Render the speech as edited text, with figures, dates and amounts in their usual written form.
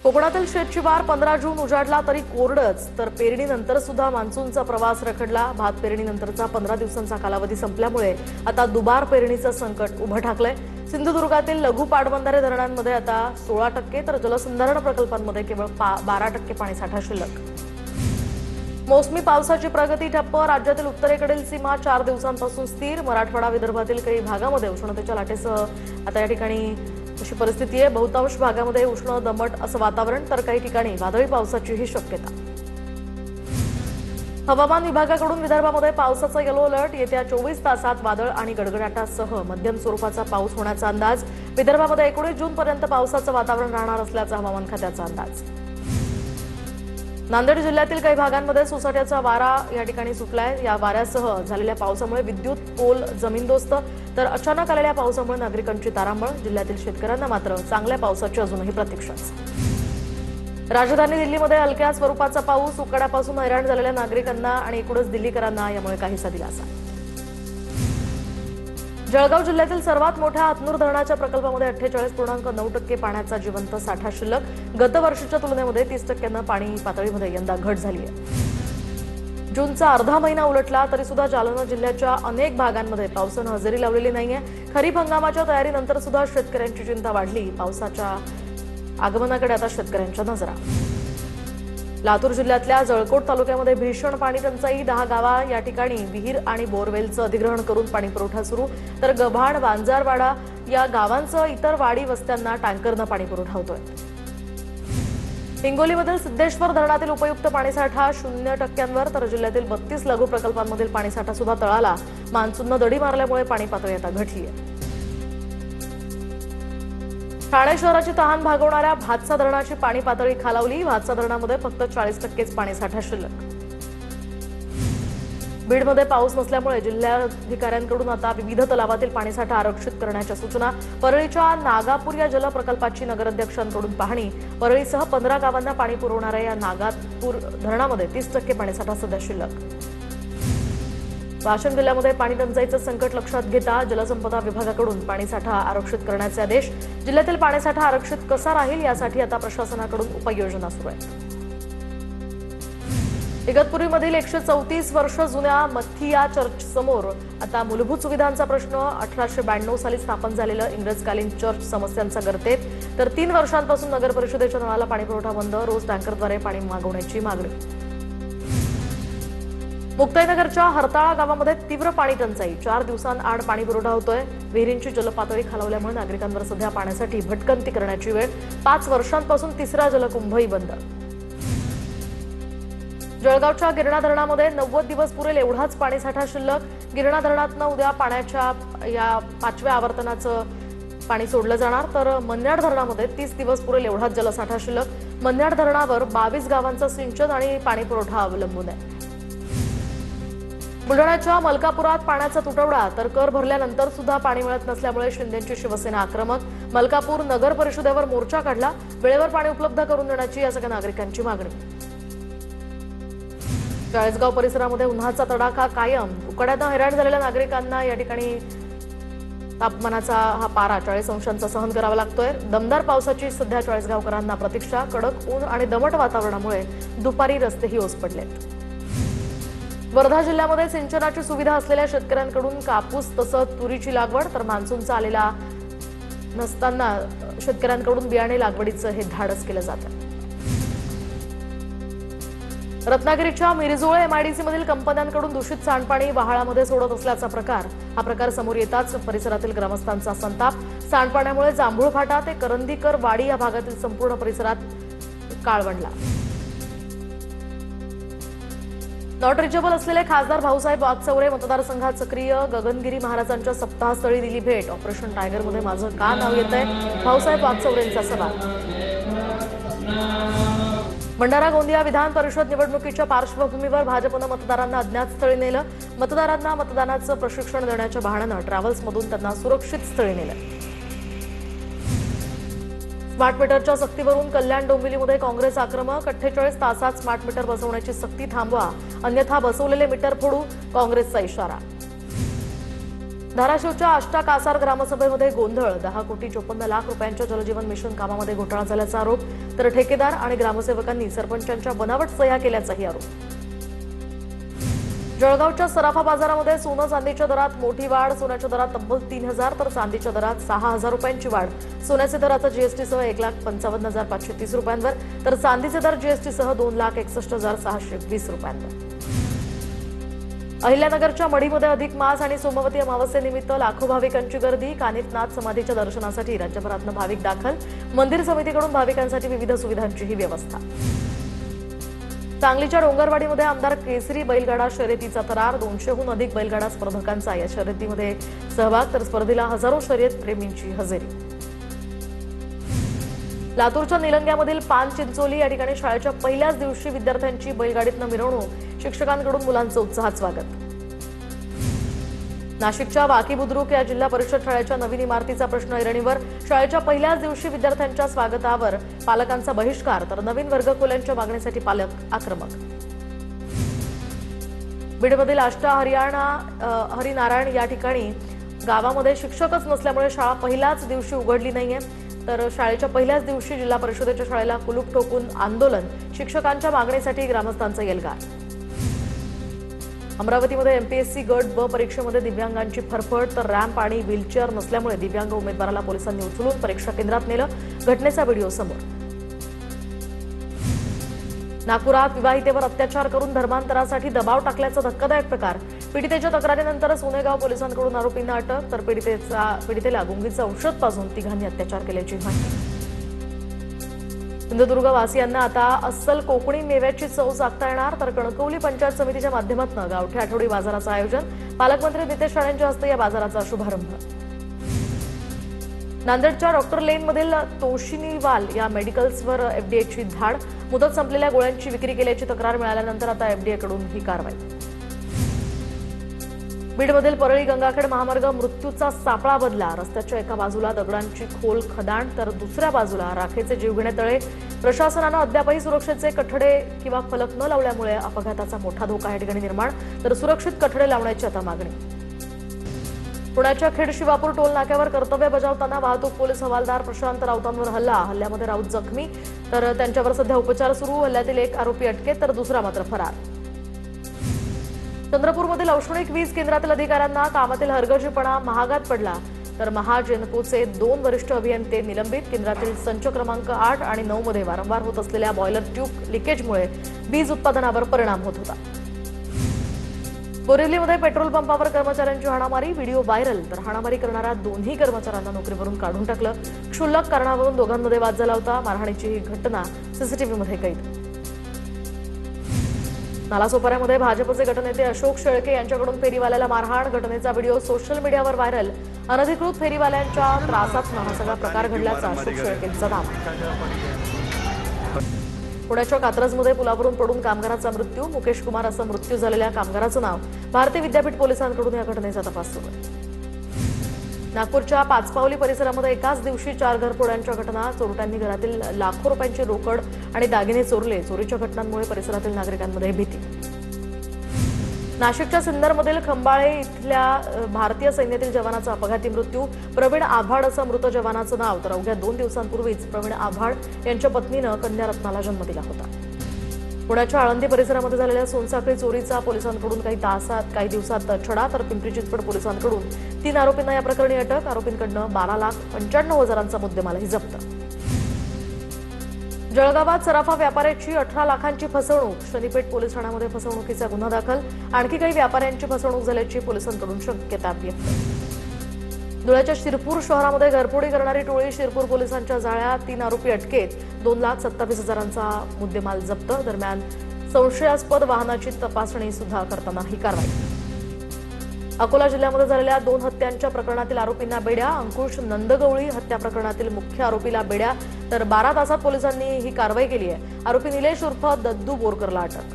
कोकणातील शेतशिवार 15 जून उजाडला तरी कोरडच, तर पेरणीनंतर सुद्धा मान्सूनचा प्रवास रखडला। भात पेरणीनंतरचा 15 दिवसांचा कालावधी संपल्यामुळे आता दुबार पेरणीचं संकट उभं ठाकलंय। सिंधुदुर्गातील लघु पाटबंधारे धरणांमध्ये आता 16% तर जलसंधारण प्रकल्पांमध्ये केवळ 12% पाणीसाठा शिल्लक। मोसमी पावसाची प्रगती ठप्प। राज्यातील उत्तरेकडील सीमा 4 दिवसांपासून स्थिर। मराठवाडा विदर्भातील काही भागामध्ये उष्णतेच्या लाटेसह आता या ठिकाणी अशी परिस्थिती आहे। बहुतांश भागामध्ये उष्ण दमट असं वातावरण, तर काही ठिकाणी वादळी पावसाचीही शक्यता। हवामान विभागाकडून विदर्भामध्ये पावसाचा येलो अलर्ट। येत्या 24 तासात वादळ आणि गडगडाटासह मध्यम स्वरूपाचा पाऊस होण्याचा अंदाज। विदर्भामध्ये 19 जूनपर्यंत पावसाचं वातावरण राहणार असल्याचा हवामान खात्याचा अंदाज। नांदेड जिल्ह्यातील काही भागांमध्ये सोसाट्याचा वारा या ठिकाणी सुटलाय। या वाऱ्यासह झालेल्या पावसामुळे विद्युत पोल जमीनदोस्त, तर अचानक आलेल्या पावसामुळे नागरिकांची तारांबळ। जिल्ह्यातील शेतकऱ्यांना मात्र चांगल्या पावसाची अजूनही प्रतीक्षाच। राजधानी दिल्लीमध्ये हलक्या स्वरूपाचा पाऊस। उकाड्यापासून हैराण झालेल्या नागरिकांना आणि एकूणच दिल्लीकरांना यामुळे काहीसा दिलासा। जळगाव जिल्ह्यातील सर्वात मोठ्या हातनूर धरणाच्या प्रकल्पामध्ये 48.9% पाण्याचा जिवंत साठा शिल्लक। गत वर्षीच्या तुलनेमध्ये 30% पाणी पातळीमध्ये यंदा घट झाली आहे। जूनचा अर्धा महिना उलटला तरी सुद्धा जालना जिल्ह्याच्या अनेक भागांमध्ये पावसानं हजेरी लावलेली नाहीये। खरीप हंगामाच्या तयारीनंतर सुद्धा शेतकऱ्यांची चिंता वाढली। पावसाच्या आगमनाकडे आता शेतकऱ्यांच्या नजरा। लातूर जिल्ह्यातल्या जळकोट तालुक्यामध्ये भीषण पाणी टंचाई। 10 गावा या ठिकाणी विहीर आणि बोरवेलचं अधिग्रहण करून पाणी पुरवठा सुरू, तर गव्हाण वांजारवाडा या गावांचं इतर वाडी वस्त्यांना टँकरनं पाणी पुरवठा होतोय। हिंगोलीमधील सिद्धेश्वर धरणातील उपयुक्त पाणीसाठा 0%वर, तर जिल्ह्यातील 32 लघु प्रकल्पांमधील पाणीसाठा सुद्धा तळाला। मान्सूननं दडी मारल्यामुळे पाणी पातळी आता घटली आहे। ठाणे शहराची तहान भागवणाऱ्या भातसा धरणाची पाणी पातळी खालावली। भातसा धरणामध्ये फक्त 40%च पाणीसाठा शिल्लक। बीडमध्ये पाऊस नसल्यामुळे जिल्हाधिकाऱ्यांकडून आता विविध तलावातील पाणीसाठा आरक्षित करण्याच्या सूचना। परळीच्या नागापूर या जलप्रकल्पाची नगराध्यक्षांकडून पाहणी। परळीसह 15 गावांना पाणी पुरवणाऱ्या या नागापूर धरणामध्ये 30% पाणीसाठा सध्या शिल्लक। वाशिम जिल्ह्यामध्ये पाणी टंचाईचं संकट लक्षात घेता जलसंपदा विभागाकडून पाणीसाठा आरक्षित करण्याचे आदेश। जिल्ह्यातील पाणीसाठा आरक्षित कसा राहील यासाठी आता प्रशासनाकडून उपाययोजना सुरू आहेत। इगतपुरीमधील 134 वर्ष जुन्या मथिया चर्चसमोर आता मूलभूत सुविधांचा प्रश्न। 1892 साली स्थापन झालेलं इंग्रजकालीन चर्च समस्यांचा गर्तेत, तर 3 वर्षांपासून नगर परिषदेच्या नळाला पाणी पुरवठा बंद। रोज टँकरद्वारे पाणी मागवण्याची मागणी। मुक्ताईनगरच्या हरताळा गावामध्ये तीव्र पाणी टंचाई। 4 दिवसांआड पाणी पुरवठा होतोय। विहिरींची जलपातळी खालावल्यामुळे नागरिकांवर सध्या पाण्यासाठी भटकंती करण्याची वेळ। 5 वर्षांपासून 3रा जलकुंभही बंद। जळगावच्या गिरणा धरणामध्ये 90 दिवस पुरेल एवढाच पाणीसाठा शिल्लक। गिरणा धरणातनं उद्या पाण्याच्या या 5व्या आवर्तनाचं पाणी सोडलं जाणार, तर मन्याड धरणामध्ये 30 दिवस पुरेल एवढाच जलसाठा शिल्लक। मन्याड धरणावर 22 गावांचं सिंचन आणि पाणी पुरवठा अवलंबून आहे। बुलढाण्याच्या मलकापुरात पाण्याचा तुटवडा, तर कर भरल्यानंतर सुद्धा पाणी मिळत नसल्यामुळे शिंदेची शिवसेना आक्रमक। मलकापूर नगर परिषदेवर मोर्चा काढला। वेळेवर पाणी उपलब्ध करून देण्याची या सगळ्या नागरिकांची मागणी। चाळीसगाव परिसरामध्ये उन्हाचा तडाखा कायम। उकाड्यानं हैराण झालेल्या नागरिकांना या ठिकाणी तापमानाचा हा पारा 40 अंशांचा सहन करावा लागतोय। दमदार पावसाची सध्या चाळीसगावकरांना प्रतीक्षा। कडक ऊन आणि दमट वातावरणामुळे दुपारी रस्तेही ओस पडलेत। वर्धा जिल्ह्यामध्ये सिंचनाची सुविधा असलेल्या शेतकऱ्यांकडून कापूस तसंच तुरीची लागवड, तर मान्सूनचा आलेला नसताना शेतकऱ्यांकडून बियाणे लागवडीचं हे धाडस केलं जातं। रत्नागिरीच्या मिरजोळे एमआयडीसीमधील कंपन्यांकडून दूषित सांडपाणी वहाळामध्ये सोडत असल्याचा प्रकार। हा प्रकार समोर येताच परिसरातील ग्रामस्थांचा संताप। सांडपाण्यामुळे जांभूळ फाटा ते करंदीकर वाडी या भागातील संपूर्ण परिसरात काळवंडला। नॉट रिचेबल असलेले खासदार भाऊसाहेब वागचौरे मतदारसंघात सक्रिय। गगनगिरी महाराजांच्या सप्ताहस्थळी दिली भेट। ऑपरेशन टायगरमध्ये माझं का नाव येतंय, भाऊसाहेब वागचौरेंचा सवाल। भंडारा गोंदिया विधान परिषद निवडणुकीच्या पार्श्वभूमीवर भाजपनं मतदारांना अज्ञात स्थळी नेलं। मतदारांना मतदानाचं प्रशिक्षण देण्याच्या बहाण्यानं ट्रॅव्हल्समधून त्यांना सुरक्षित स्थळी नेलं। स्मार्ट मीटरच्या सक्तीवरून कल्याण डोंबिवलीमध्ये काँग्रेस आक्रमक। 48 तासात स्मार्ट मीटर बसवण्याची सक्ती थांबवा, अन्यथा बसवलेले मीटर फोडू, काँग्रेसचा इशारा। धाराशिवच्या आष्टा कासार ग्रामसभेमध्ये गोंधळ. 10,54,00,000 रुपयांच्या जलजीवन मिशन कामामध्ये घोटाळा झाल्याचा आरोप, तर ठेकेदार आणि ग्रामसेवकांनी सरपंचांच्या बनावट सह्या केल्याचाही आरोप. जळगावच्या सराफा बाजारामध्ये सोनं चांदीच्या दरात मोठी वाढ. सोन्याच्या दरात तब्बल 3,000 तर चांदीच्या दरात 6,000 रुपयांची वाढ. सोन्याचे दर आता जीएसटीसह 1,55,530 रुपयांवर, तर चांदीचे दर जीएसटीसह 2,61,620 रुपयांवर. अहिल्यानगरच्या मढीमध्ये अधिक मास आणि सोमवती अमावस्येनिमित्त लाखो भाविकांची गर्दी. कानिफनाथ समाधीच्या दर्शनासाठी राज्यभरातून भाविक दाखल. मंदिर समितीकडून भाविकांसाठी विविध सुविधांचीही व्यवस्था. सांगलीच्या डोंगरवाडीमध्ये आमदार केसरी बैलगाडा शर्यतीचा थरार. 200हून अधिक बैलगाडा स्पर्धकांचा या शर्यतीमध्ये सहभाग, तर स्पर्धेला हजारो शर्यत प्रेमींची हजेरी. लातूरच्या निलंग्यामधील पान चिंचोली या ठिकाणी शाळेच्या पहिल्याच दिवशी विद्यार्थ्यांची बैलगाडीतनं मिरवणूक. शिक्षकांकडून मुलांचं उत्साहात स्वागत. नाशिकच्या वाकी बुद्रुक या जिल्हा परिषद शाळेच्या नवीन इमारतीचा प्रश्न ऐरणीवर. शाळेच्या पहिल्याच दिवशी विद्यार्थ्यांच्या स्वागतावर पालकांचा बहिष्कार, तर नवीन वर्गखोल्यांच्या मागणीसाठी पालक आक्रमक. बीडमधील आष्टा हरिनारायण या ठिकाणी गावामध्ये शिक्षकच नसल्यामुळे शाळा पहिल्याच दिवशी उघडली नाहीये, तर शाळेच्या पहिल्याच दिवशी जिल्हा परिषदेच्या शाळेला कुलूप ठोकून आंदोलन. शिक्षकांच्या मागणीसाठी ग्रामस्थांचा एल्गार. अमरावतीमध्ये एमपीएससी गट ब परीक्षेमध्ये दिव्यांगांची फरफट, तर रॅम्प आणि व्हीलचेअर नसल्यामुळे दिव्यांग उमेदवाराला पोलिसांनी उचलून परीक्षा केंद्रात नेलं. घटनेचा व्हिडिओ समोर. नागपुरात विवाहितेवर अत्याचार करून धर्मांतरासाठी दबाव टाकल्याचा धक्कादायक प्रकार. पीडितेच्या तक्रारीनंतर सोनेगाव पोलिसांकडून आरोपींना अटक, तर पीडितेला गुंगीचं औषध पाजून तिघांनी अत्याचार केल्याची माहिती. सिंधुदुर्ग वासियांना आता अस्सल कोकणी मेव्याची चव चाखता येणार, तर कणकवली पंचायत समितीच्या माध्यमातून गावठी आठवडी बाजाराचं आयोजन. पालकमंत्री नितेश राणेंच्या हस्ते या बाजाराचा शुभारंभ. नांदेडच्या डॉक्टर लेनमधील तोशिनीवाल या मेडिकल्सवर एफडीएची धाड. मुदत संपलेल्या गोळ्यांची विक्री केल्याची तक्रार मिळाल्यानंतर आता एफडीएकडून ही कारवाई. बीडमधील परळी गंगाखेड महामार्ग मृत्यूचा सापळा बनला. रस्त्याच्या एका बाजूला दगडांची खोल खदाण, तर दुसऱ्या बाजूला राखेचे जीवघेणे तळे. प्रशासनानं अद्यापही सुरक्षेचे कठडे किंवा फलक न लावल्यामुळे अपघाताचा मोठा धोका या ठिकाणी निर्माण, तर सुरक्षित कठडे लावण्याची आता मागणी. पुण्याच्या खेड शिवापूर टोल नाक्यावर कर्तव्य बजावताना वाहतूक पोलीस हवालदार प्रशांत राऊतांवर हल्ल्यामध्ये राऊत जखमी, तर त्यांच्यावर सध्या उपचार सुरू. हल्ल्यातील एक आरोपी अटकेत, तर दुसरा मात्र फरार. चंद्रपूरमधील औष्णिक वीज केंद्रातील अधिकाऱ्यांना कामातील हलगर्जीपणा महागात पडला, तर महाजेनकोचे 2 वरिष्ठ अभियंते निलंबित. केंद्रातील संच क्रमांक 8 आणि 9 मध्ये वारंवार होत असलेल्या बॉयलर ट्यूब लिकेजमुळे वीज उत्पादनावर परिणाम होत होता. बोरिवलीमध्ये पेट्रोल पंपावर कर्मचाऱ्यांची हाणामारी. व्हिडिओ व्हायरल, तर हाणामारी करणाऱ्या दोन्ही कर्मचाऱ्यांना नोकरीवरून काढून टाकलं. क्षुल्लक कारणावरून दोघांमध्ये वाद झाला होता. मारहाणीची ही घटना सीसीटीव्हीमध्ये कैद. नालासोपाऱ्यामध्ये भाजपचे गटनेते अशोक शेळके यांच्याकडून फेरीवाल्याला मारहाण. घटनेचा व्हिडिओ सोशल मीडियावर व्हायरल. अनधिकृत फेरीवाल्यांच्या त्रासात हा सगळा प्रकार घडल्याचा अशोक शेळकेंचा दावा. पुण्याच्या कात्रजमध्ये पुलावरून पडून कामगाराचा मृत्यू. मुकेश कुमार असं मृत्यू झालेल्या कामगाराचं नाव. भारतीय विद्यापीठ पोलिसांकडून या घटनेचा तपास सुरू आहे. नागपूरच्या पाचपावली परिसरामध्ये एकाच दिवशी 4 घरफोड्यांच्या घटना. चोरट्यांनी घरातील लाखो रुपयांची रोकड आणि दागिने चोरले. चोरीच्या घटनांमुळे परिसरातील नागरिकांमध्ये भीती. नाशिकच्या सिन्नरमधील खंबाळे इथल्या भारतीय सैन्यातील जवानाचा अपघाती मृत्यू. प्रवीण आव्हाड असं मृत जवानाचं नाव, तर अवघ्या 2 दिवसांपूर्वीच प्रवीण आव्हाड यांच्या पत्नीनं कन्या रत्नाला जन्म दिला होता. पुण्याच्या आळंदी परिसरामध्ये झालेल्या सोनसाखळी चोरीचा पोलिसांकडून काही दिवसात छडा, तर पिंपरी चिंचवड पोलिसांकडून 3 आरोपींना या प्रकरणी अटक. आरोपींकडनं 12,95,000चा मुद्देमालही जप्त. जळगावात सराफा व्यापाऱ्याची 18 लाखांची फसवणूक. शनीपेठ पोलीस ठाण्यामध्ये फसवणुकीचा गुन्हा दाखल. आणखी काही व्यापाऱ्यांची फसवणूक झाल्याची पोलिसांकडून शक्यता व्यक्त. धुळ्याच्या शिरपूर शहरामध्ये घरफोडी करणारी टोळी. शिरपूर पोलिसांच्या जाळ्यात 3 आरोपी अटकेत. 2,27,000चा मुद्देमाल जप्त. दरम्यान संशयास्पद वाहनाची तपासणी सुद्धा करताना ही कारवाई. अकोला जिल्ह्यामध्ये झालेल्या 2 हत्यांच्या प्रकरणातील आरोपींना बेड्या. अंकुश नंदगवळी हत्या प्रकरणातील मुख्य आरोपीला बेड्या, तर 12 तासात पोलिसांनी ही कारवाई केली आहे. आरोपी निलेश उर्फ दद्दू बोरकरला अटक.